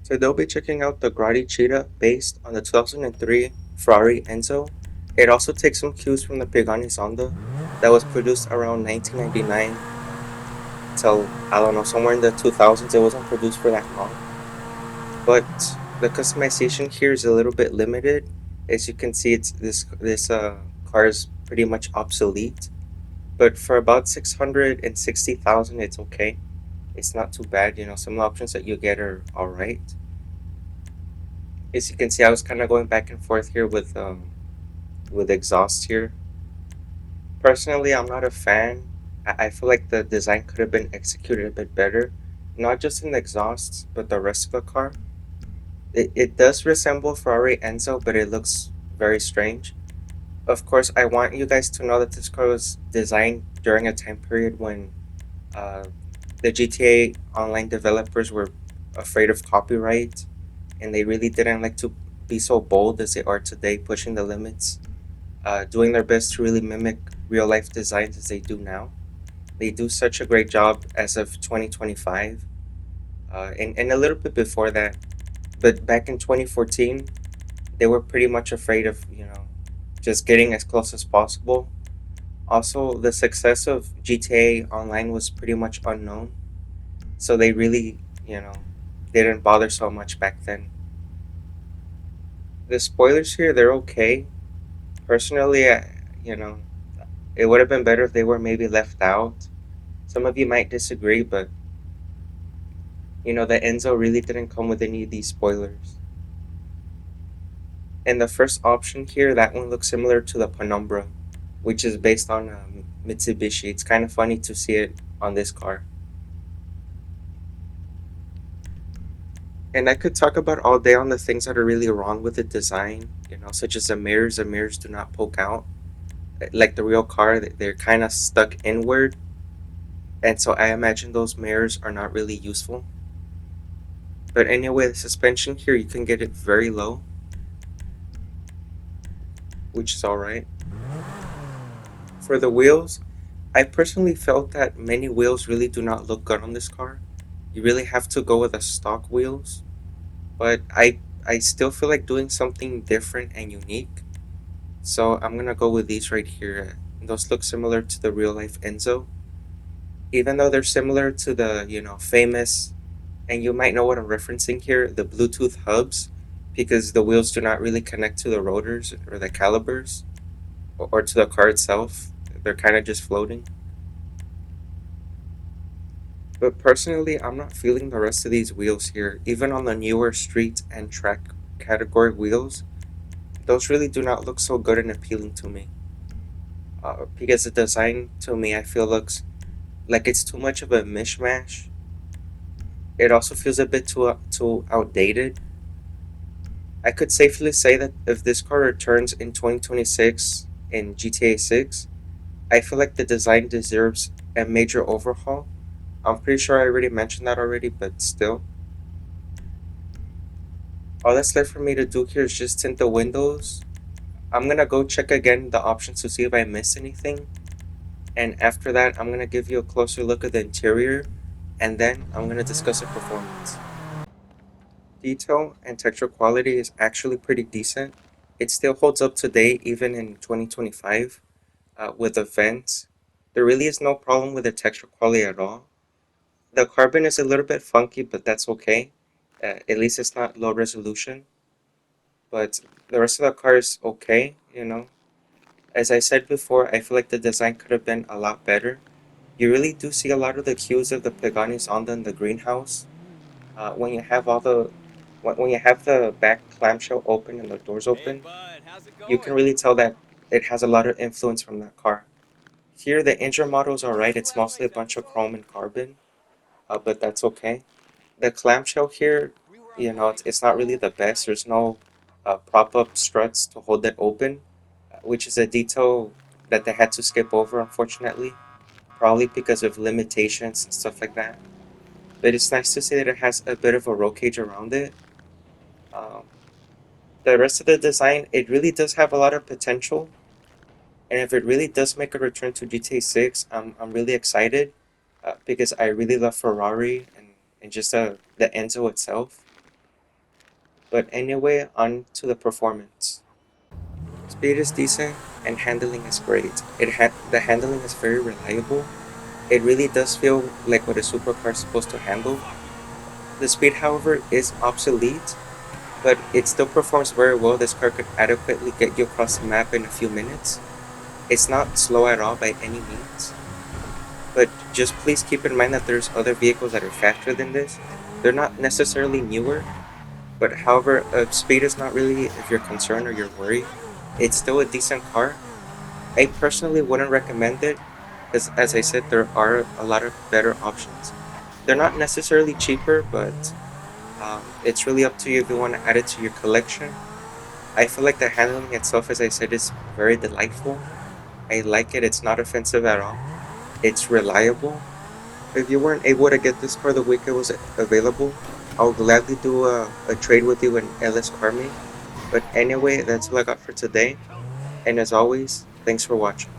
So they'll be checking out the Grotti Cheetah based on the 2003 Ferrari Enzo. It also takes some cues from the Pagani Zonda that was produced around 1999 till, I don't know, somewhere in the 2000s. It wasn't produced for that long. But the customization here is a little bit limited. As you can see, it's this car is pretty much obsolete. But for about 660,000, it's okay. It's not too bad. Some options that you get are all right. As you can see, I was kind of going back and forth here with exhaust here. Personally, I'm not a fan. I feel like the design could have been executed a bit better, not just in the exhausts, but the rest of the car. It does resemble Ferrari Enzo, but it looks very strange. Of course, I want you guys to know that this car was designed during a time period when uh, the GTA Online developers were afraid of copyright, and they really didn't like to be so bold as they are today, pushing the limits, doing their best to really mimic real life designs as they do now. They do such a great job as of 2025, and a little bit before that. But back in 2014, they were pretty much afraid of, just getting as close as possible. Also, the success of GTA Online was pretty much unknown, so they really, didn't bother so much back then. The spoilers here, they're okay. Personally, it would have been better if they were maybe left out. Some of you might disagree, but the Enzo really didn't come with any of these spoilers. And the first option here, that one looks similar to the Penumbra, which is based on Mitsubishi. It's kind of funny to see it on this car. And I could talk about all day on the things that are really wrong with the design, such as the mirrors. The mirrors do not poke out. Like the real car, they're kind of stuck inward. And so I imagine those mirrors are not really useful. But anyway, the suspension here, you can get it very low, which is alright. For the wheels, I personally felt that many wheels really do not look good on this car. You really have to go with the stock wheels. But I still feel like doing something different and unique. So I'm gonna go with these right here. Those look similar to the real life Enzo. Even though they're similar to the, famous, and you might know what I'm referencing here, the Bluetooth hubs, because the wheels do not really connect to the rotors or the calipers or to the car itself. They're kind of just floating. But personally, I'm not feeling the rest of these wheels here. Even on the newer street and track category wheels, those really do not look so good and appealing to me. Because the design to me, I feel looks like it's too much of a mishmash. It also feels a bit too outdated. I could safely say that if this car returns in 2026 in GTA 6, I feel like the design deserves a major overhaul. I'm pretty sure I already mentioned that already, but still. All that's left for me to do here is just tint the windows. I'm gonna go check again the options to see if I missed anything. And after that, I'm gonna give you a closer look at the interior, and then I'm gonna discuss the performance. Detail and texture quality is actually pretty decent. It still holds up today, even in 2025, with the vents. There really is no problem with the texture quality at all. The carbon is a little bit funky, but that's okay. At least it's not low resolution. But the rest of the car is okay, As I said before, I feel like the design could have been a lot better. You really do see a lot of the cues of the Pagani Zonda in the greenhouse. When you have when you have the back clamshell open and the doors Hey, open, bud, how's it you can going? really tell that it has a lot of influence from that car. Here, the engine model is You did alright. some It's last mostly a night's bunch of episode? chrome and carbon, but that's okay. The clamshell here, We were on point. it's not really the best. There's no prop up struts to hold it open, which is a detail that they had to skip over, unfortunately, probably because of limitations and stuff like that. But it's nice to see that it has a bit of a roll cage around it. Um, the rest of the design, it really does have a lot of potential, and if it really does make a return to GTA 6, I'm really excited because I really love Ferrari and just the Enzo itself. But anyway, on to the performance. Speed is decent and handling is great. The handling is very reliable. It really does feel like what a supercar is supposed to handle. The speed, however, is obsolete, but it still performs very well. This car could adequately get you across the map in a few minutes. It's not slow at all by any means, but just please keep in mind that there's other vehicles that are faster than this. They're not necessarily newer, but however, speed is not really if you're concerned or you're worried. It's still a decent car. I personally wouldn't recommend it because, as I said, there are a lot of better options. They're not necessarily cheaper, but it's really up to you if you want to add it to your collection. I feel like the handling itself, as I said, is very delightful. I like it. It's not offensive at all. It's reliable. If you weren't able to get this car the week it was available, I'll gladly do a trade with you in LS CarMate. But anyway, that's all I got for today. And as always, thanks for watching.